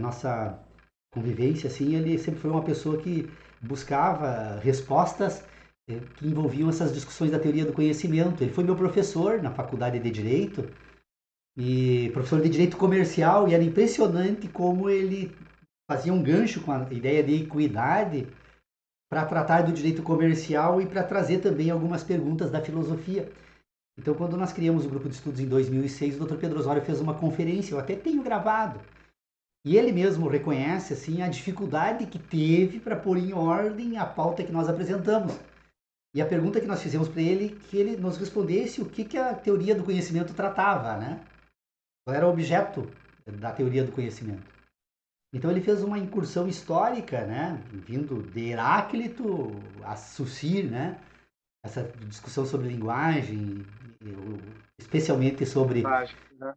nossa convivência, assim, ele sempre foi uma pessoa que buscava respostas que envolviam essas discussões da teoria do conhecimento. Ele foi meu professor na faculdade de Direito, e professor de Direito Comercial, e era impressionante como ele fazia um gancho com a ideia de equidade para tratar do direito comercial e para trazer também algumas perguntas da filosofia. Então, quando nós criamos o grupo de estudos em 2006, o Dr. Pedro Osório fez uma conferência, eu até tenho gravado, e ele mesmo reconhece assim a dificuldade que teve para pôr em ordem a pauta que nós apresentamos. E a pergunta que nós fizemos para ele, que ele nos respondesse o que a teoria do conhecimento tratava, né? Qual era o objeto da teoria do conhecimento. Então ele fez uma incursão histórica, né? Vindo de Heráclito a Saussure, né? Essa discussão sobre linguagem, especialmente sobre Né?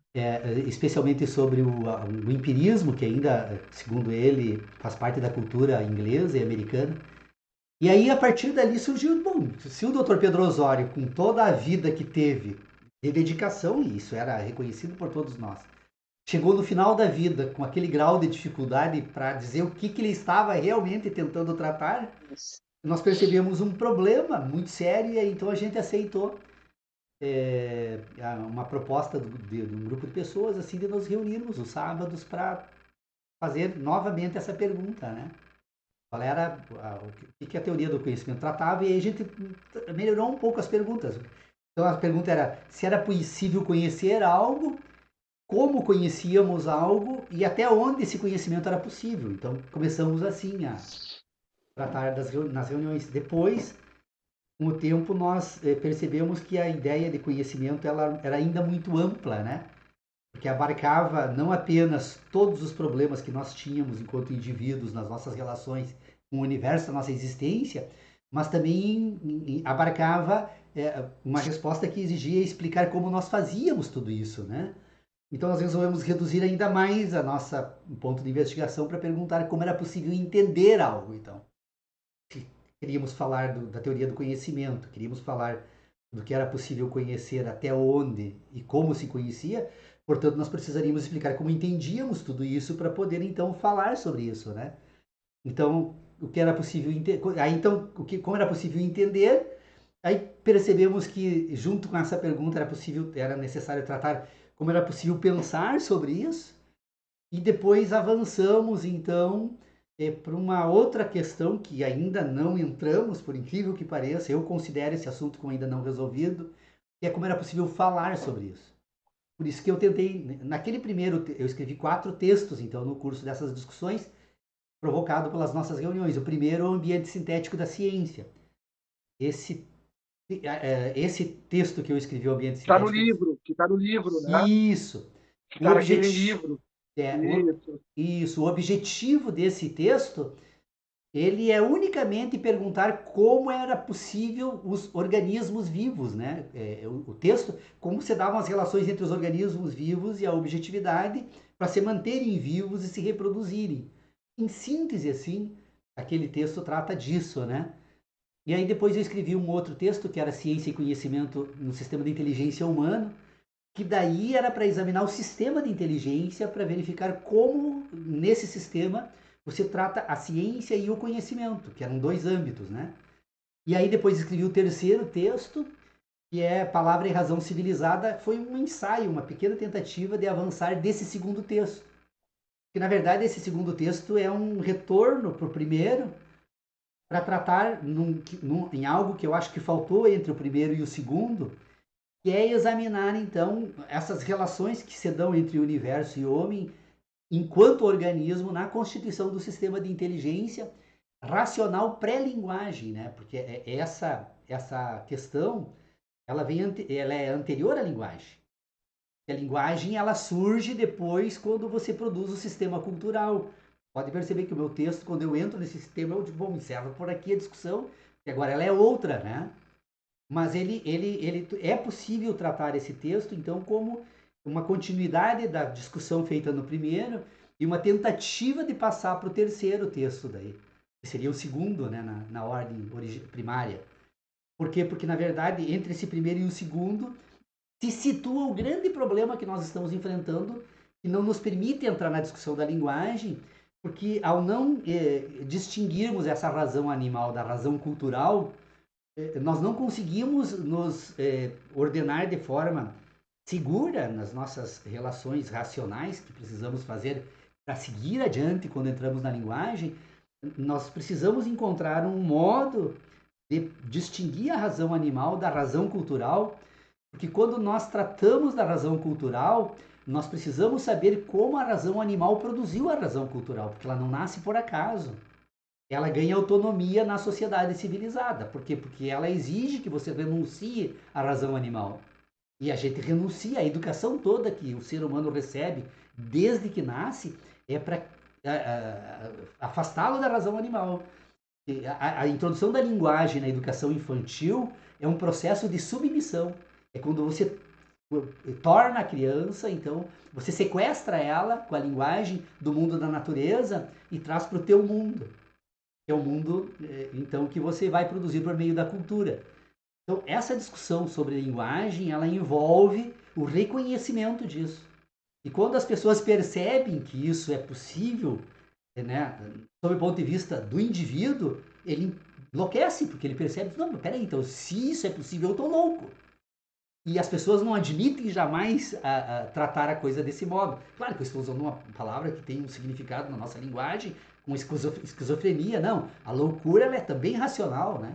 especialmente sobre o empirismo, que ainda, segundo ele, faz parte da cultura inglesa e americana. E aí, a partir dali, surgiu, bom, se o Dr. Pedro Osório, com toda a vida que teve de dedicação, e isso era reconhecido por todos nós, chegou no final da vida com aquele grau de dificuldade para dizer o que ele estava realmente tentando tratar, nós percebemos um problema muito sério e então a gente aceitou uma proposta de um grupo de pessoas assim de nos reunirmos os sábados para fazer novamente essa pergunta, né? Qual era o que a teoria do conhecimento tratava, e aí a gente melhorou um pouco as perguntas. Então a pergunta era se era possível conhecer algo, como conhecíamos algo e até onde esse conhecimento era possível. Então começamos assim a tratar nas reuniões. Depois, com o tempo, nós percebemos que a ideia de conhecimento ela era ainda muito ampla, né? Porque abarcava não apenas todos os problemas que nós tínhamos enquanto indivíduos nas nossas relações com o universo da nossa existência, mas também abarcava uma resposta que exigia explicar como nós fazíamos tudo isso, né? Então nós resolvemos reduzir ainda mais a nossa ponto de investigação para perguntar como era possível entender algo. Então, queríamos falar da teoria do conhecimento, queríamos falar do que era possível conhecer, até onde e como se conhecia. Portanto, nós precisaríamos explicar como entendíamos tudo isso para poder então falar sobre isso, né? Então, o que era possível aí então como era possível entender? Aí percebemos que junto com essa pergunta era necessário tratar como era possível pensar sobre isso. E depois avançamos então para uma outra questão que ainda não entramos, por incrível que pareça, eu considero esse assunto como ainda não resolvido, que é como era possível falar sobre isso. Por isso que eu tentei, naquele primeiro, eu escrevi 4 textos, então, no curso dessas discussões, provocado pelas nossas reuniões. O primeiro é o ambiente sintético da ciência. Esse, esse texto que eu escrevi, o ambiente Tá no sintético, livro, que está no livro, né? isso. Que O está naquele objetivo, livro. é, o, Isso. isso, o objetivo desse texto ele é unicamente perguntar como era possível os organismos vivos, né? O texto, como se davam as relações entre os organismos vivos e a objetividade para se manterem vivos e se reproduzirem. Em síntese, assim, aquele texto trata disso, né? E aí depois eu escrevi um outro texto que era Ciência e Conhecimento no Sistema de Inteligência Humano, que daí era para examinar o sistema de inteligência para verificar como nesse sistema você trata a ciência e o conhecimento, que eram 2 âmbitos, né? E aí depois escrevi o terceiro texto, que é Palavra e Razão Civilizada, foi um ensaio, uma pequena tentativa de avançar desse segundo texto. Que na verdade esse segundo texto é um retorno para o primeiro, para tratar em algo que eu acho que faltou entre o primeiro e o segundo, que é examinar então essas relações que se dão entre o universo e o homem enquanto organismo na constituição do sistema de inteligência racional pré-linguagem, né? Porque essa questão ela é anterior à linguagem. A linguagem ela surge depois quando você produz o sistema cultural. Pode perceber que o meu texto, quando eu entro nesse sistema, eu digo, bom, encerra por aqui a discussão, que agora ela é outra, né? Mas ele é possível tratar esse texto, então, como uma continuidade da discussão feita no primeiro e uma tentativa de passar para o terceiro texto daí, que seria o segundo, né, na ordem primária. Por quê? Porque, na verdade, entre esse primeiro e o segundo, se situa o grande problema que nós estamos enfrentando, que não nos permite entrar na discussão da linguagem, porque ao não distinguirmos essa razão animal da razão cultural, nós não conseguimos nos ordenar de forma segura nas nossas relações racionais que precisamos fazer para seguir adiante quando entramos na linguagem. Nós precisamos encontrar um modo de distinguir a razão animal da razão cultural, porque quando nós tratamos da razão cultural, nós precisamos saber como a razão animal produziu a razão cultural, porque ela não nasce por acaso. Ela ganha autonomia na sociedade civilizada. Por quê? Porque ela exige que você renuncie à razão animal. E a gente renuncia. A educação toda que o ser humano recebe desde que nasce é para afastá-lo da razão animal. A introdução da linguagem na educação infantil é um processo de submissão. É quando você torna a criança, então, você sequestra ela com a linguagem do mundo da natureza e traz para o teu mundo. Que é o mundo, então, que você vai produzir por meio da cultura. Então, essa discussão sobre linguagem, ela envolve o reconhecimento disso. E quando as pessoas percebem que isso é possível, né, sob o ponto de vista do indivíduo, ele enlouquece, porque ele percebe, não, mas peraí, então, se isso é possível, eu estou louco. E as pessoas não admitem jamais tratar a coisa desse modo. Claro que eu estou usando uma palavra que tem um significado na nossa linguagem, com esquizofrenia. Não, a loucura ela é também racional, né?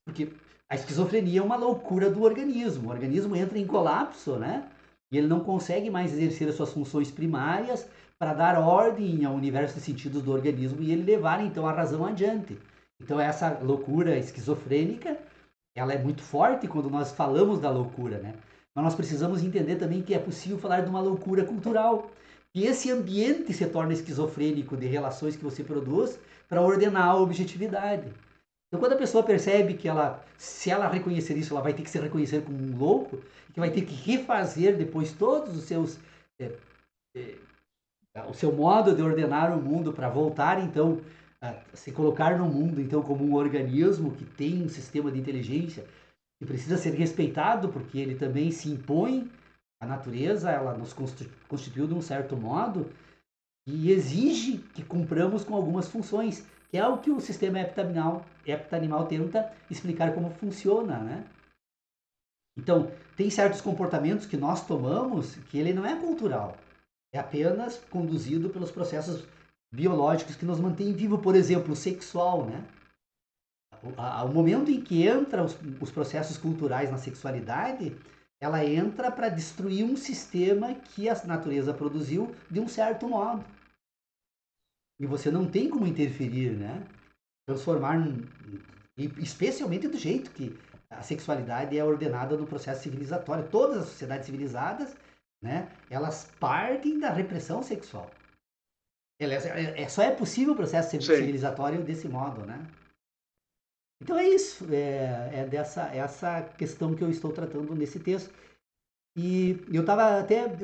Porque a esquizofrenia é uma loucura do organismo. O organismo entra em colapso, né? E ele não consegue mais exercer as suas funções primárias para dar ordem ao universo de sentidos do organismo e ele levar, então, a razão adiante. Então, essa loucura esquizofrênica ela é muito forte quando nós falamos da loucura, né? Mas nós precisamos entender também que é possível falar de uma loucura cultural. E esse ambiente se torna esquizofrênico de relações que você produz para ordenar a objetividade. Então, quando a pessoa percebe que ela, se ela reconhecer isso, ela vai ter que se reconhecer como um louco, que vai ter que refazer depois todos os seus o seu modo de ordenar o mundo para voltar então a se colocar no mundo então como um organismo que tem um sistema de inteligência que precisa ser respeitado porque ele também se impõe à natureza, ela nos constituiu de um certo modo e exige que cumpramos com algumas funções, que é o que o sistema heptanimal tenta explicar como funciona, né? Então, tem certos comportamentos que nós tomamos que ele não é cultural, é apenas conduzido pelos processos biológicos que nos mantêm vivo, por exemplo, o sexual, né? O momento em que entram os processos culturais na sexualidade, ela entra para destruir um sistema que a natureza produziu de um certo modo. E você não tem como interferir, né? Transformar, especialmente do jeito que a sexualidade é ordenada no processo civilizatório. Todas as sociedades civilizadas, né, elas partem da repressão sexual. Só é possível o processo civilizatório desse modo, né? Então é isso, essa questão que eu estou tratando nesse texto. E eu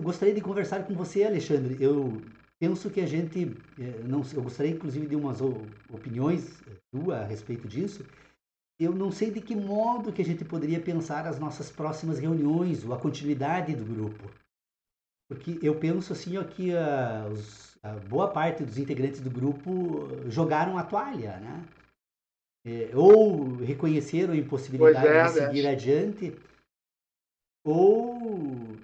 gostaria de conversar com você, Alexandre. Eu penso que a gente, não, eu gostaria inclusive de umas opiniões tua a respeito disso. Eu não sei de que modo que a gente poderia pensar as nossas próximas reuniões ou a continuidade do grupo. Porque eu penso assim ó, que a boa parte dos integrantes do grupo jogaram a toalha, né? Ou reconheceram a impossibilidade de seguir adiante, ou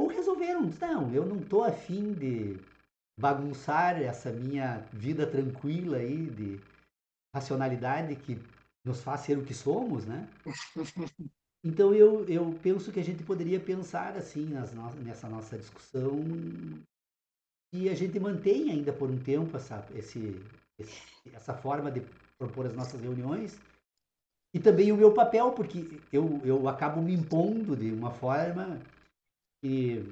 resolveram, não, eu não estou afim de bagunçar essa minha vida tranquila aí de racionalidade que nos faz ser o que somos, né? Então eu penso que a gente poderia pensar assim nessa nossa discussão e a gente mantém ainda por um tempo essa forma de propor as nossas reuniões e também o meu papel, porque eu acabo me impondo de uma forma que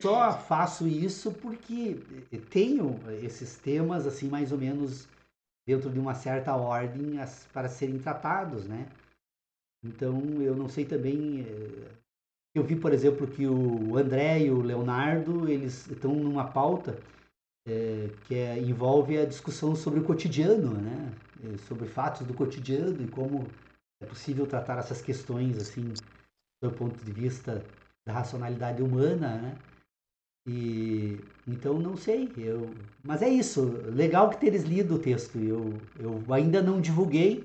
só faço isso porque tenho esses temas assim mais ou menos dentro de uma certa ordem para serem tratados, né? Então eu não sei também. Eu vi, por exemplo, que o André e o Leonardo eles estão numa pauta que envolve a discussão sobre o cotidiano, né? Sobre fatos do cotidiano e como é possível tratar essas questões assim do ponto de vista da racionalidade humana, né? E então não sei, mas é isso. Legal que teres lido o texto. Eu ainda não divulguei,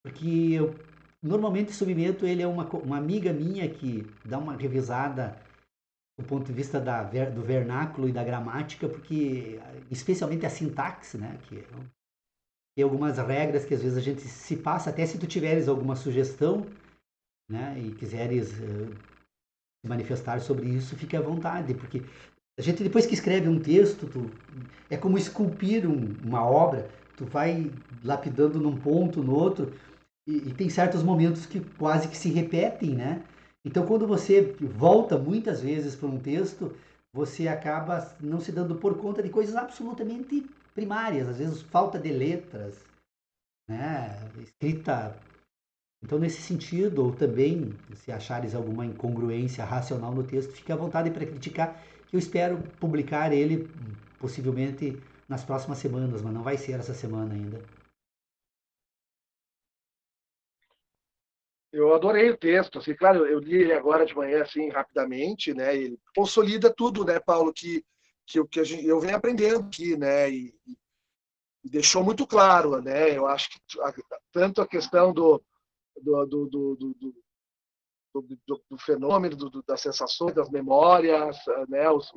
porque eu normalmente submeto ele a uma amiga minha que dá uma revisada do ponto de vista do vernáculo e da gramática, porque especialmente a sintaxe, né? Que tem algumas regras que às vezes a gente se passa, até se tu tiveres alguma sugestão, né? E quiseres se manifestar sobre isso, fique à vontade, porque a gente depois que escreve um texto, é como esculpir uma obra, tu vai lapidando num ponto, no outro, e tem certos momentos que quase que se repetem, né? Então, quando você volta muitas vezes para um texto, você acaba não se dando por conta de coisas absolutamente primárias, às vezes falta de letras, né? Escrita. Então, nesse sentido, ou também, se achares alguma incongruência racional no texto, fique à vontade para criticar, que eu espero publicar ele possivelmente nas próximas semanas, mas não vai ser essa semana ainda. Eu adorei o texto, assim, claro, eu li ele agora de manhã, assim, rapidamente, né? Ele consolida tudo, né, Paulo, que eu venho aprendendo aqui, né? E deixou muito claro, né? Eu acho que tanto a questão do, do, do, do, do fenômeno, das sensações, das memórias, né? Os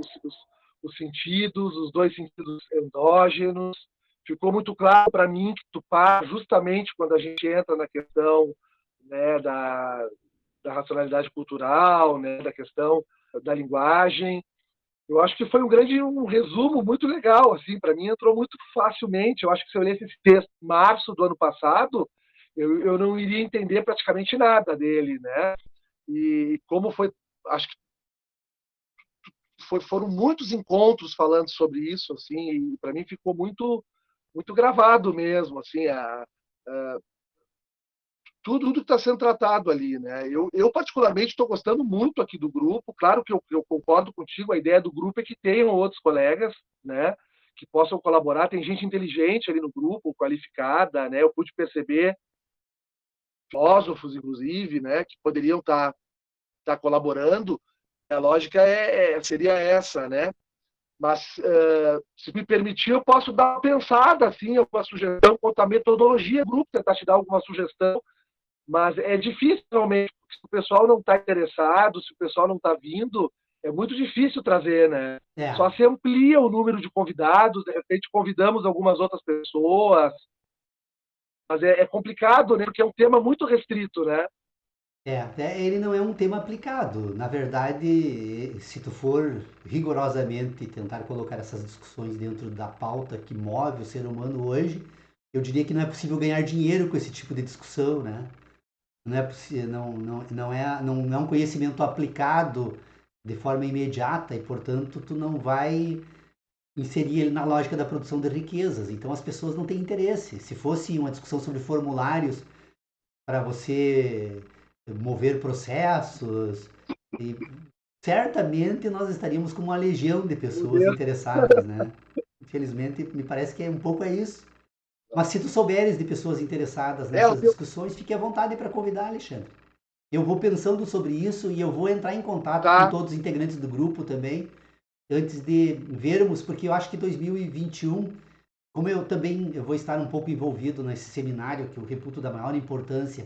sentidos, os dois sentidos endógenos. Ficou muito claro para mim que tu para justamente quando a gente entra na questão, né, da racionalidade cultural, né, da questão da linguagem. Eu acho que foi um resumo muito legal, assim, para mim entrou muito facilmente. Eu acho que se eu lesse esse texto em março do ano passado, eu não iria entender praticamente nada dele, né? E como foi, acho que foram muitos encontros falando sobre isso, assim, e para mim ficou muito gravado mesmo, assim, tudo que está sendo tratado ali, né? Eu particularmente estou gostando muito aqui do grupo. Claro que eu concordo contigo. A ideia do grupo é que tenham outros colegas, né? Que possam colaborar. Tem gente inteligente ali no grupo, qualificada, né? Eu pude perceber filósofos, inclusive, né? Que poderiam estar colaborando. A lógica seria essa, né? Mas, se me permitir, eu posso dar uma pensada, assim, alguma sugestão quanto à metodologia do grupo, tentar te dar alguma sugestão, mas é difícil realmente, se o pessoal não está interessado, se o pessoal não está vindo, é muito difícil trazer, né? É, Só se amplia o número de convidados, de repente convidamos algumas outras pessoas, mas é complicado, né? Porque é um tema muito restrito, né? até ele não é um tema aplicado. Na verdade, se tu for rigorosamente tentar colocar essas discussões dentro da pauta que move o ser humano hoje, eu diria que não é possível ganhar dinheiro com esse tipo de discussão, né? Não é possível, não é um conhecimento aplicado de forma imediata e, portanto, tu não vai inserir ele na lógica da produção de riquezas. Então, as pessoas não têm interesse. Se fosse uma discussão sobre formulários para você mover processos, e certamente nós estaríamos com uma legião de pessoas interessadas, né? Infelizmente, me parece que um pouco é isso. Mas se tu souberes de pessoas interessadas É, nessas discussões, fique à vontade para convidar, Alexandre. Eu vou pensando sobre isso e eu vou entrar em contato com tá, todos os integrantes do grupo também, antes de vermos, porque eu acho que 2021, como eu vou estar um pouco envolvido nesse seminário que eu reputo da maior importância,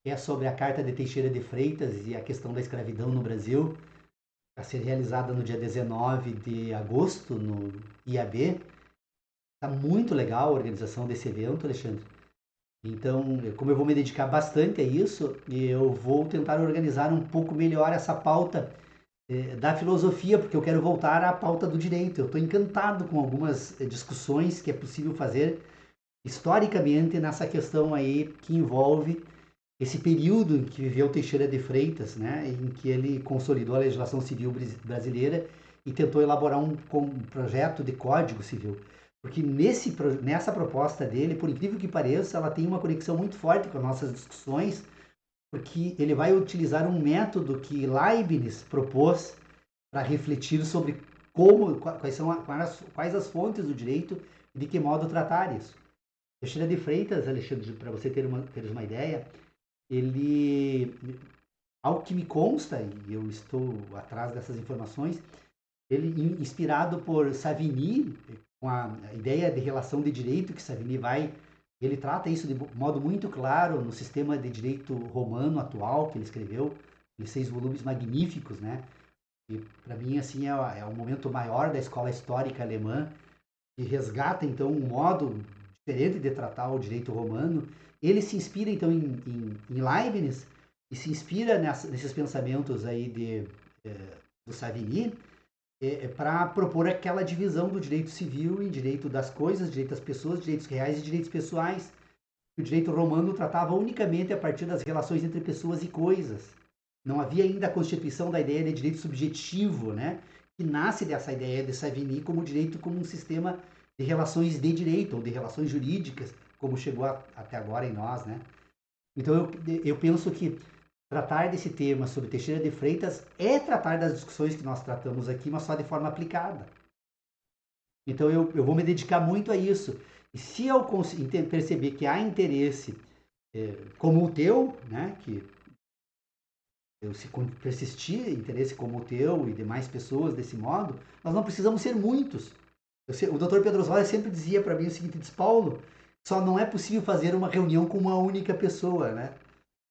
que é sobre a Carta de Teixeira de Freitas e a questão da escravidão no Brasil, a ser realizada no dia 19 de agosto no IAB. Está muito legal a organização desse evento, Alexandre. Então, como eu vou me dedicar bastante a isso, eu vou tentar organizar um pouco melhor essa pauta da filosofia, porque eu quero voltar à pauta do direito. Eu estou encantado com algumas discussões que é possível fazer historicamente nessa questão aí que envolve esse período em que viveu Teixeira de Freitas, né, em que ele consolidou a legislação civil brasileira e tentou elaborar um projeto de código civil. Porque nessa proposta dele, por incrível que pareça, ela tem uma conexão muito forte com as nossas discussões, porque ele vai utilizar um método que Leibniz propôs para refletir sobre quais as fontes do direito e de que modo tratar isso. Teixeira de Freitas, Alexandre, para você ter uma ideia, ele, ao que me consta, e eu estou atrás dessas informações, ele inspirado por Savigny, com a ideia de relação de direito que Savigny ele trata isso de modo muito claro no sistema de direito romano atual que ele escreveu, em 6 volumes magníficos, né? E para mim assim é o momento maior da escola histórica alemã, que resgata então um modo diferente de tratar o direito romano. Ele se inspira então em Leibniz e se inspira nesses pensamentos aí do Savigny, para propor aquela divisão do direito civil em direito das coisas, direito das pessoas, direitos reais e direitos pessoais. O direito romano tratava unicamente a partir das relações entre pessoas e coisas. Não havia ainda a constituição da ideia de direito subjetivo, né? Que nasce dessa ideia de Savigny como direito como um sistema de relações de direito ou de relações jurídicas, como chegou até agora em nós, né? Então eu penso que tratar desse tema sobre Teixeira de Freitas é tratar das discussões que nós tratamos aqui, mas só de forma aplicada. Então eu vou me dedicar muito a isso. E se eu perceber que há interesse como o teu, né, que se persistir interesse como o teu e demais pessoas desse modo, nós não precisamos ser muitos. O Dr. Pedro Oswald sempre dizia para mim o seguinte, diz, Paulo, só não é possível fazer uma reunião com uma única pessoa, né?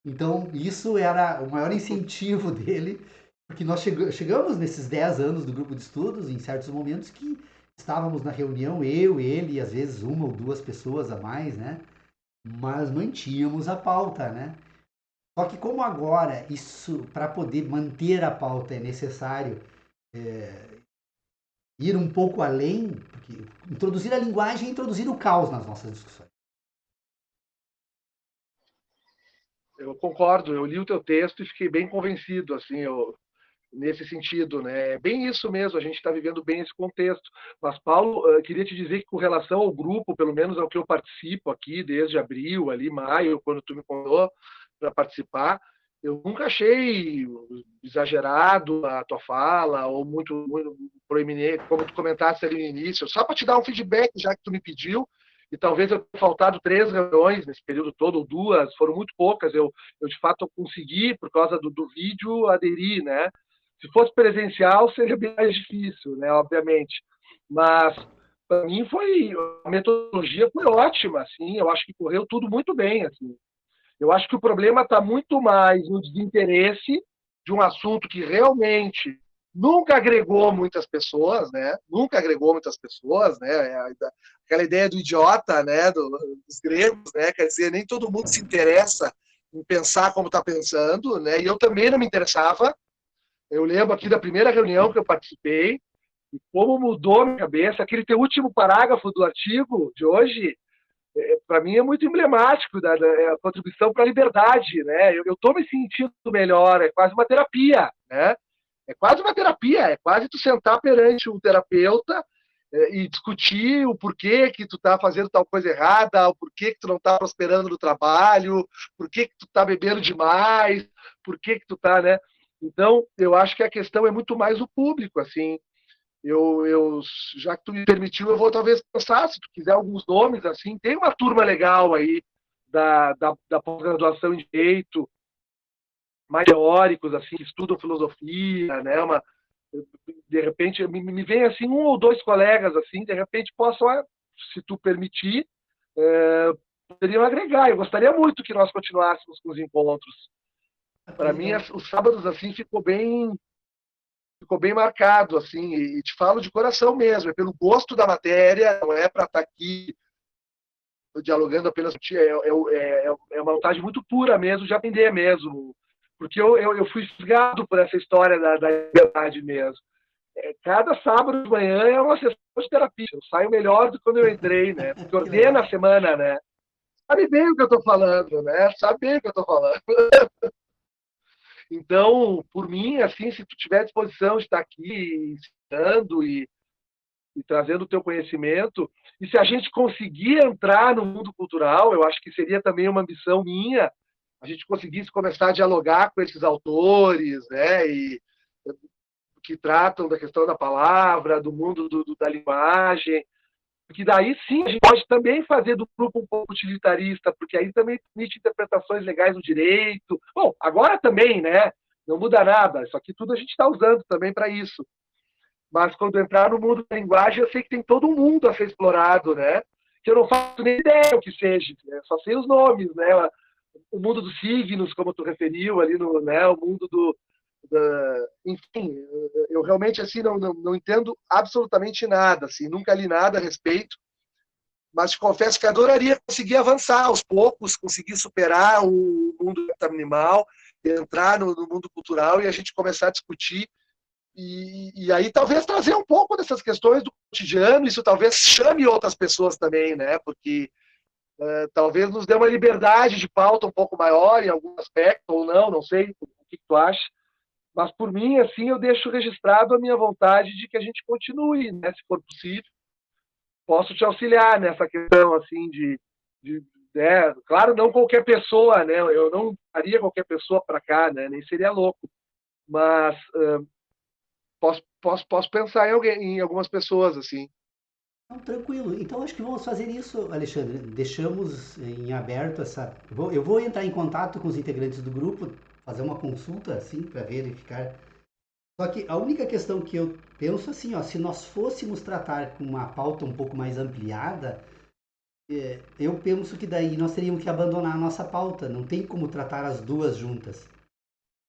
Então, isso era o maior incentivo dele, porque nós chegamos nesses 10 anos do grupo de estudos, em certos momentos que estávamos na reunião, eu, ele, e às vezes uma ou duas pessoas a mais, né? Mas mantínhamos a pauta, né? Só que como agora, isso, para poder manter a pauta, é necessário ir um pouco além, porque introduzir a linguagem é introduzir o caos nas nossas discussões. Eu concordo, eu li o teu texto e fiquei bem convencido, assim, nesse sentido, né? É bem isso mesmo, a gente está vivendo bem esse contexto. Mas, Paulo, queria te dizer que com relação ao grupo, pelo menos ao que eu participo aqui desde abril, ali, maio, quando tu me convidou para participar, eu nunca achei exagerado a tua fala, ou muito proeminente, como tu comentaste ali no início, só para te dar um feedback, já que tu me pediu, e talvez eu tenha faltado 3 reuniões nesse período todo, ou 2, foram muito poucas, eu de fato consegui, por causa do vídeo, aderir, né? Se fosse presencial, seria bem mais difícil, né? Obviamente. Mas, para mim, a metodologia foi ótima, assim, eu acho que correu tudo muito bem, assim. Eu acho que o problema está muito mais no desinteresse de um assunto que realmente nunca agregou muitas pessoas, né? Nunca agregou muitas pessoas, né? Aquela ideia do idiota, né? Dos gregos, né? Quer dizer, nem todo mundo se interessa em pensar como está pensando, né? E eu também não me interessava. Eu lembro aqui da primeira reunião que eu participei e como mudou a minha cabeça. Aquele teu último parágrafo do artigo de hoje, para mim é muito emblemático da contribuição para a liberdade, né? Eu estou me sentindo melhor, é quase uma terapia, né? É quase uma terapia, é quase tu sentar perante um terapeuta e discutir o porquê que tu está fazendo tal coisa errada, o porquê que tu não está prosperando no trabalho, porquê que tu está bebendo demais, porquê que tu está, né? Então, eu acho que a questão é muito mais o público, assim. Já que tu me permitiu, eu vou talvez pensar, se tu quiser alguns nomes, assim, tem uma turma legal aí da pós-graduação em Direito, mais teóricos, assim, que estudam filosofia, né, de repente, me vem, assim, 1 ou 2 colegas, assim, de repente possam, se tu permitir, poderiam agregar. Eu gostaria muito que nós continuássemos com os encontros. Para mim, os sábados, assim, ficou bem marcado, assim, e te falo de coração mesmo, é pelo gosto da matéria, não é para estar aqui dialogando apenas com ti, é uma vontade muito pura mesmo, de aprender mesmo, porque eu fui fisgado por essa história da liberdade mesmo. Cada sábado de manhã é uma sessão de terapia, eu saio melhor do que quando eu entrei, né, porque ordena a semana, né, sabe bem o que eu estou falando, né, sabe bem o que eu estou falando. Então, por mim, assim, se tu tiver disposição de estar aqui ensinando e trazendo o teu conhecimento, e se a gente conseguir entrar no mundo cultural, eu acho que seria também uma ambição minha, a gente conseguisse começar a dialogar com esses autores, né, e que tratam da questão da palavra, do mundo da linguagem, porque daí sim a gente pode também fazer do grupo um pouco utilitarista, porque aí também permite interpretações legais do direito. Bom, agora também, né? Não muda nada. Isso aqui tudo a gente está usando também para isso. Mas quando entrar no mundo da linguagem, eu sei que tem todo um mundo a ser explorado, né? Que eu não faço nem ideia o que seja, né? Só sei os nomes, né? O mundo dos signos, como tu referiu ali no, né? O mundo enfim, eu realmente assim não entendo absolutamente nada, assim, nunca li nada a respeito, mas te confesso que adoraria conseguir avançar aos poucos, conseguir superar o mundo animal, entrar no mundo cultural e a gente começar a discutir e aí talvez trazer um pouco dessas questões do cotidiano, isso talvez chame outras pessoas também, né? Porque talvez nos dê uma liberdade de pauta um pouco maior em algum aspecto, ou não sei o que tu acha. Mas por mim, assim, eu deixo registrado a minha vontade de que a gente continue, né? Se for possível. Posso te auxiliar nessa questão, assim, de claro, não qualquer pessoa, né? Eu não faria qualquer pessoa para cá, né? Nem seria louco. Mas posso pensar em algumas pessoas, assim. Não, tranquilo. Então acho que vamos fazer isso, Alexandre. Deixamos em aberto essa. Eu vou entrar em contato com os integrantes do grupo, fazer uma consulta assim para verificar. Só que a única questão que eu penso assim, ó, se nós fôssemos tratar com uma pauta um pouco mais ampliada, eu penso que daí nós teríamos que abandonar a nossa pauta. Não tem como tratar as duas juntas.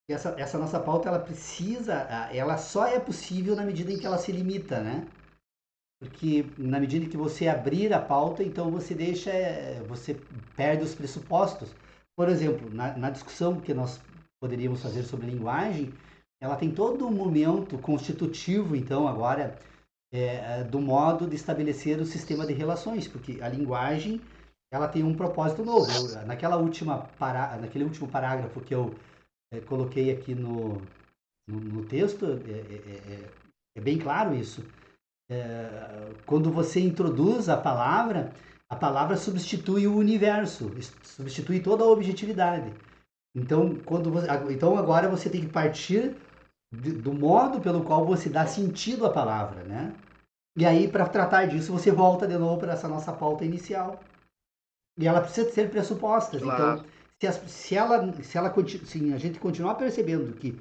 Essa nossa pauta, ela precisa, ela só é possível na medida em que ela se limita, né? Porque na medida que você abrir a pauta, então você perde os pressupostos. Por exemplo, na discussão que nós poderíamos fazer sobre linguagem, ela tem todo um momento constitutivo, então, agora, do modo de estabelecer o sistema de relações, porque a linguagem, ela tem um propósito novo. Naquele último parágrafo que eu coloquei aqui no texto, é bem claro isso. Quando você introduz a palavra substitui o universo, substitui toda a objetividade. Então, então agora você tem que partir do modo pelo qual você dá sentido à palavra, né? E aí, para tratar disso, você volta de novo para essa nossa pauta inicial. E ela precisa ser pressupostas. Então, Claro. se a gente continuar percebendo que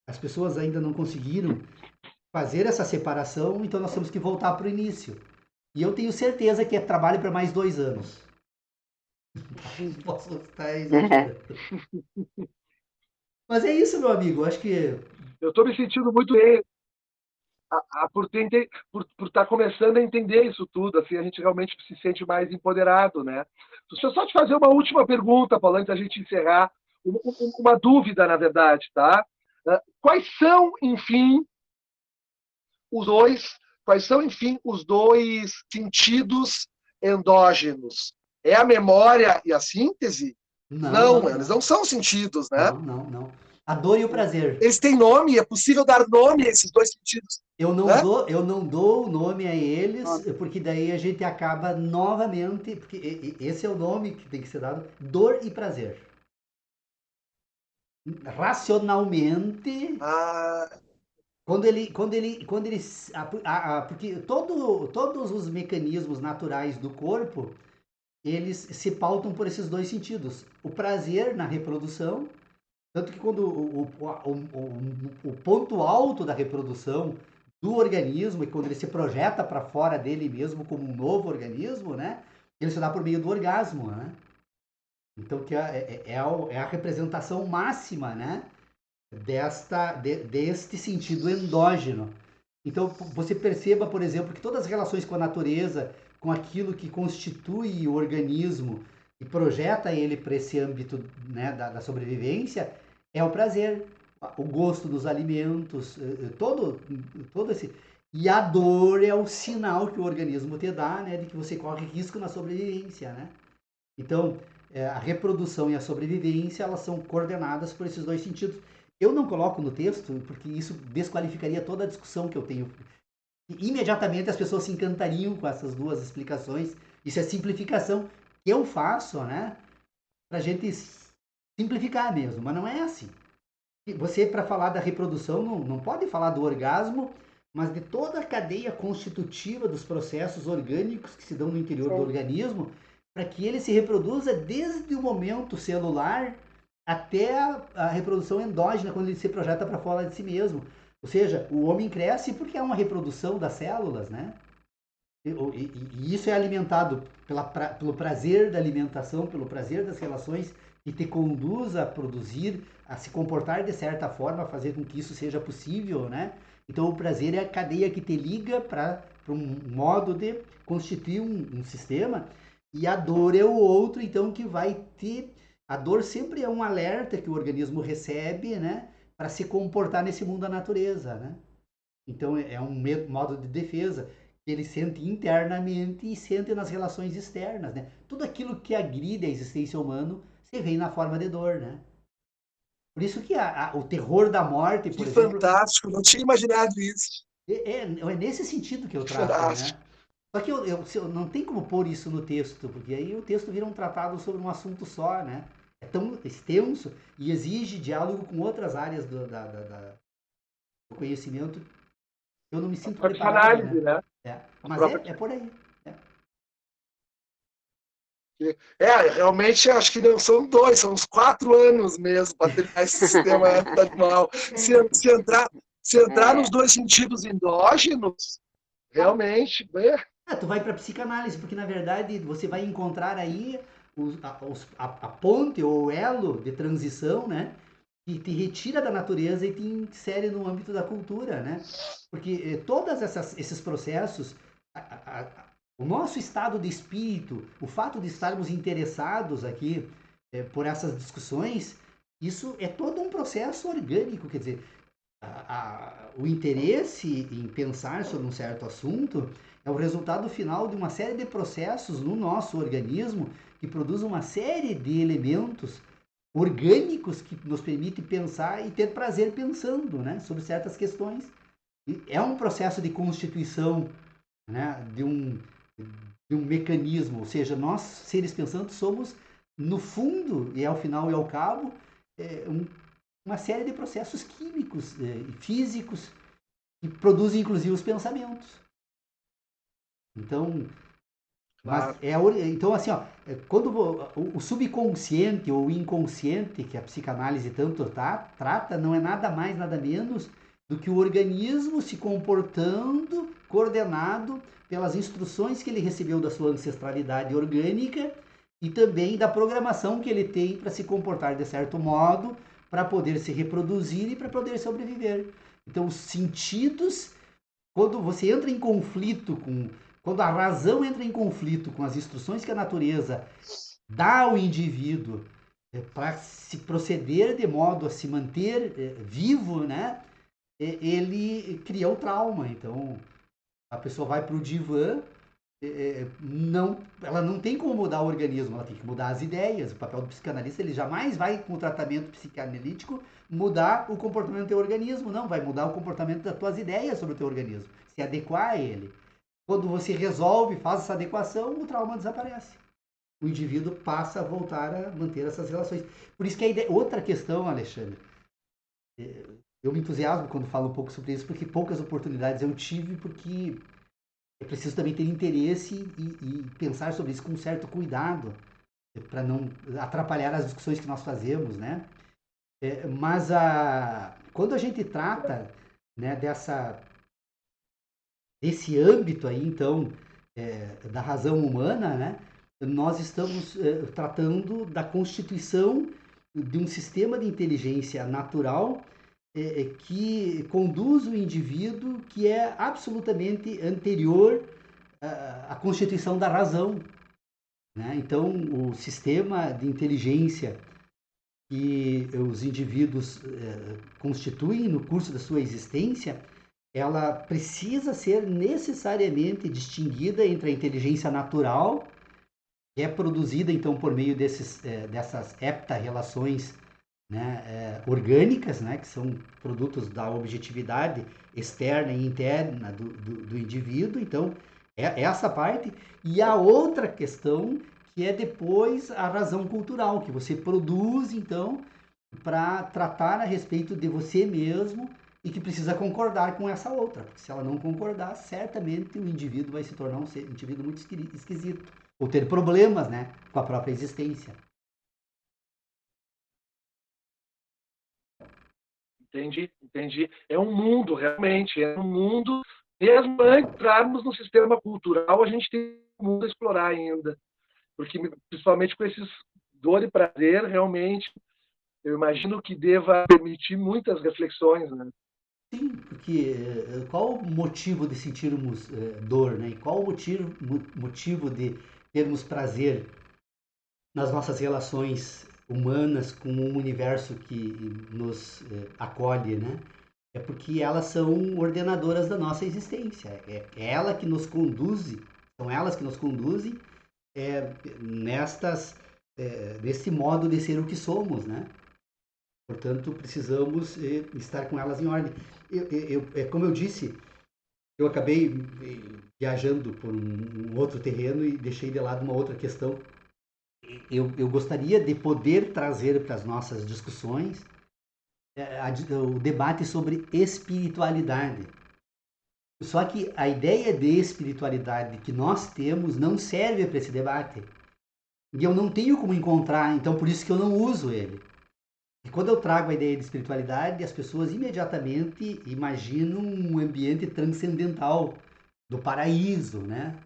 as pessoas ainda não conseguiram fazer essa separação, então nós temos que voltar para o início. E eu tenho certeza que é trabalho para mais 2 anos. Posso estar exagerando. Mas é isso, meu amigo. Acho que. Eu estou me sentindo muito bem por estar começando a entender isso tudo, assim, a gente realmente se sente mais empoderado, né? Deixa eu só te fazer uma última pergunta, Paulo, antes da gente encerrar, uma dúvida, na verdade, tá? Quais são, enfim, os dois, quais são, enfim, os dois sentidos endógenos? É a memória e a síntese? Não, Não, não, eles não. não são sentidos, né? Não, não, não. A dor e o prazer. Eles têm nome, é possível dar nome a esses dois sentidos, né? Eu não dou o nome a eles, porque daí a gente acaba novamente, porque esse é o nome que tem que ser dado, dor e prazer. Racionalmente, Ah, porque todos os mecanismos naturais do corpo, eles se pautam por esses dois sentidos. O prazer na reprodução, tanto que quando o ponto alto da reprodução do organismo, e quando ele se projeta para fora dele mesmo como um novo organismo, né? Ele se dá por meio do orgasmo, né? Então, que é a representação máxima, né? Deste sentido endógeno. Então, você perceba, por exemplo, que todas as relações com a natureza, com aquilo que constitui o organismo e projeta ele para esse âmbito, né, da sobrevivência, é o prazer, o gosto dos alimentos, todo esse. E a dor é o sinal que o organismo te dá, né, de que você corre risco na sobrevivência, né? Então, a reprodução e a sobrevivência, elas são coordenadas por esses dois sentidos. Eu não coloco no texto, porque isso desqualificaria toda a discussão que eu tenho. Imediatamente as pessoas se encantariam com essas duas explicações. Isso é simplificação que eu faço, né? Pra gente simplificar mesmo, mas não é assim. Você, para falar da reprodução, não pode falar do orgasmo, mas de toda a cadeia constitutiva dos processos orgânicos que se dão no interior do organismo, para que ele se reproduza desde o momento celular até a reprodução endógena, quando ele se projeta para fora de si mesmo. Ou seja, o homem cresce porque é uma reprodução das células, né? E isso é alimentado pelo prazer da alimentação, pelo prazer das relações que te conduz a produzir, a se comportar de certa forma, a fazer com que isso seja possível, né? Então, o prazer é a cadeia que te liga para um modo de constituir um sistema, e a dor é o outro, então, que vai te. A dor sempre é um alerta que o organismo recebe, né? Para se comportar nesse mundo da natureza, né? Então, é um modo de defesa que ele sente internamente e sente nas relações externas, né? Tudo aquilo que agride a existência humana se vê na forma de dor, né? Por isso que o terror da morte, por Que exemplo, fantástico, não tinha imaginado isso. é nesse sentido que eu Que trato, fantástico. né? Só que eu não tem como pôr isso no texto, porque aí o texto vira um tratado sobre um assunto só, né? É tão extenso e exige diálogo com outras áreas do conhecimento. Eu não me A sinto própria preparado, análise, né? né? É. A Mas própria... é por aí. É. Realmente acho que não são 2, são uns 4 anos mesmo para terminar esse sistema animal. Se entrar nos dois sentidos endógenos, realmente, Tu vai para psicanálise, porque na verdade você vai encontrar aí a ponte ou o elo de transição, né? Que te retira da natureza e te insere no âmbito da cultura, né? Porque todos esses processos, o nosso estado de espírito, o fato de estarmos interessados aqui por essas discussões, isso é todo um processo orgânico, quer dizer, o interesse em pensar sobre um certo assunto é o resultado final de uma série de processos no nosso organismo que produz uma série de elementos orgânicos que nos permite pensar e ter prazer pensando, né, sobre certas questões. E é um processo de constituição, né, de um mecanismo, ou seja, nós, seres pensantes, somos, no fundo e ao final e ao cabo, uma série de processos químicos e físicos que produzem inclusive os pensamentos. Então, mas claro. então assim, ó, quando o subconsciente ou o inconsciente que a psicanálise tanto trata, não é nada mais, nada menos do que o organismo se comportando coordenado pelas instruções que ele recebeu da sua ancestralidade orgânica e também da programação que ele tem para se comportar de certo modo, para poder se reproduzir e para poder sobreviver. Então, os sentidos, quando você entra em conflito com, quando a razão entra em conflito com as instruções que a natureza dá ao indivíduo para se proceder de modo a se manter vivo, né? Ele cria o trauma. Então, a pessoa vai para o divã, não, ela não tem como mudar o organismo, ela tem que mudar as ideias. O papel do psicanalista, ele jamais vai, com o tratamento psicanalítico, mudar o comportamento do teu organismo, não, vai mudar o comportamento das tuas ideias sobre o teu organismo, se adequar a ele. Quando você resolve, faz essa adequação, o trauma desaparece. O indivíduo passa a voltar a manter essas relações. Por isso que a ideia, outra questão, Alexandre, eu me entusiasmo quando falo um pouco sobre isso, porque poucas oportunidades eu tive, porque é preciso também ter interesse e pensar sobre isso com um certo cuidado, para não atrapalhar as discussões que nós fazemos, né? Mas quando a gente trata, né, desse âmbito aí, então, da razão humana, né, nós estamos tratando da constituição de um sistema de inteligência natural que conduz o indivíduo que é absolutamente anterior à constituição da razão, né? Então, o sistema de inteligência que os indivíduos constituem no curso da sua existência, ela precisa ser necessariamente distinguida entre a inteligência natural, que é produzida então por meio dessas hepta-relações, né, orgânicas, né, que são produtos da objetividade externa e interna do indivíduo. Então, é essa parte. E a outra questão, que é depois a razão cultural, que você produz, então, para tratar a respeito de você mesmo e que precisa concordar com essa outra. Porque se ela não concordar, certamente o indivíduo vai se tornar um indivíduo muito esquisito. Ou ter problemas, né, com a própria existência. Entendi. É um mundo, realmente, é um mundo. Mesmo antes de entrarmos no sistema cultural, a gente tem um mundo a explorar ainda. Porque, principalmente com esses dor e prazer, realmente, eu imagino que deva permitir muitas reflexões, né? Sim, porque qual o motivo de sentirmos dor, né? E qual o motivo de termos prazer nas nossas relações humanas com o universo que nos acolhe, né? É porque elas são ordenadoras da nossa existência. É ela que nos conduz, são elas que nos conduzem nestas, nesse modo de ser o que somos, né? Portanto, precisamos estar com elas em ordem. Como eu disse, eu acabei viajando por um outro terreno e deixei de lado uma outra questão. Eu gostaria de poder trazer para as nossas discussões o debate sobre espiritualidade. Só que a ideia de espiritualidade que nós temos não serve para esse debate. E eu não tenho como encontrar, então por isso que eu não uso ele. E quando eu trago a ideia de espiritualidade, as pessoas imediatamente imaginam um ambiente transcendental, do paraíso, né?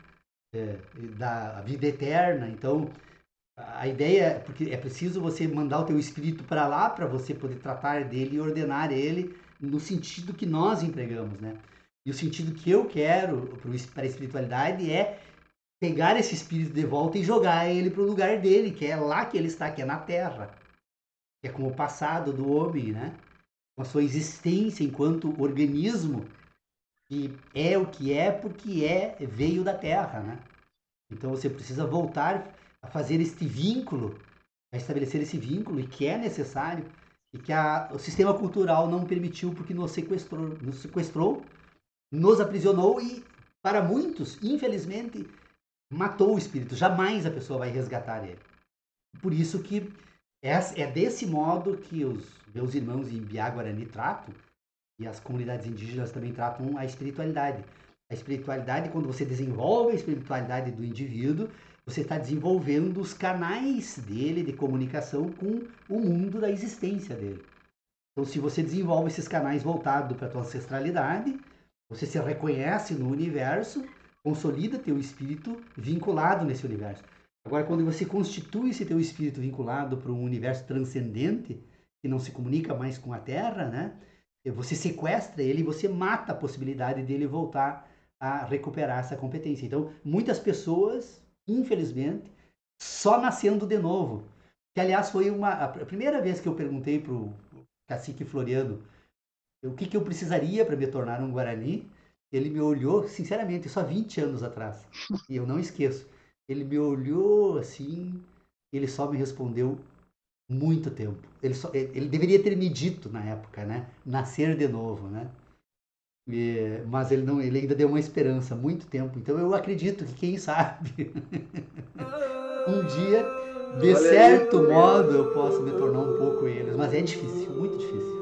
Da vida eterna. Então, a ideia, porque é preciso você mandar o teu espírito para lá para você poder tratar dele e ordenar ele no sentido que nós empregamos, né? E o sentido que eu quero para a espiritualidade é pegar esse espírito de volta e jogar ele para o lugar dele, que é lá que ele está, que é na Terra. Que é com o passado do homem, né? Com a sua existência enquanto organismo que é o que é porque veio da Terra, né? Então você precisa voltar a fazer este vínculo, a estabelecer esse vínculo, e que é necessário, e que o sistema cultural não permitiu porque nos sequestrou, nos aprisionou e, para muitos, infelizmente, matou o espírito. Jamais a pessoa vai resgatar ele. Por isso que é desse modo que os meus irmãos em Biá-Guarani tratam, e as comunidades indígenas também tratam a espiritualidade. A espiritualidade, quando você desenvolve a espiritualidade do indivíduo, você está desenvolvendo os canais dele de comunicação com o mundo da existência dele. Então, se você desenvolve esses canais voltados para a tua ancestralidade, você se reconhece no universo, consolida teu espírito vinculado nesse universo. Agora, quando você constitui esse teu espírito vinculado para um universo transcendente, que não se comunica mais com a Terra, né? Você sequestra ele e você mata a possibilidade dele voltar a recuperar essa competência. Então, muitas pessoas, infelizmente, só nascendo de novo. Que, aliás, foi a primeira vez que eu perguntei para o cacique Floriano o que eu precisaria para me tornar um Guarani. Ele me olhou, sinceramente, só 20 anos atrás. E eu não esqueço. Ele me olhou assim, ele só me respondeu muito tempo. Ele deveria ter me dito na época, né? Nascer de novo, né? Mas ele ainda deu uma esperança, muito tempo. Então eu acredito que, quem sabe, um dia, de Olha aí. certo modo, eu posso me tornar um pouco eles. Mas é difícil, muito difícil.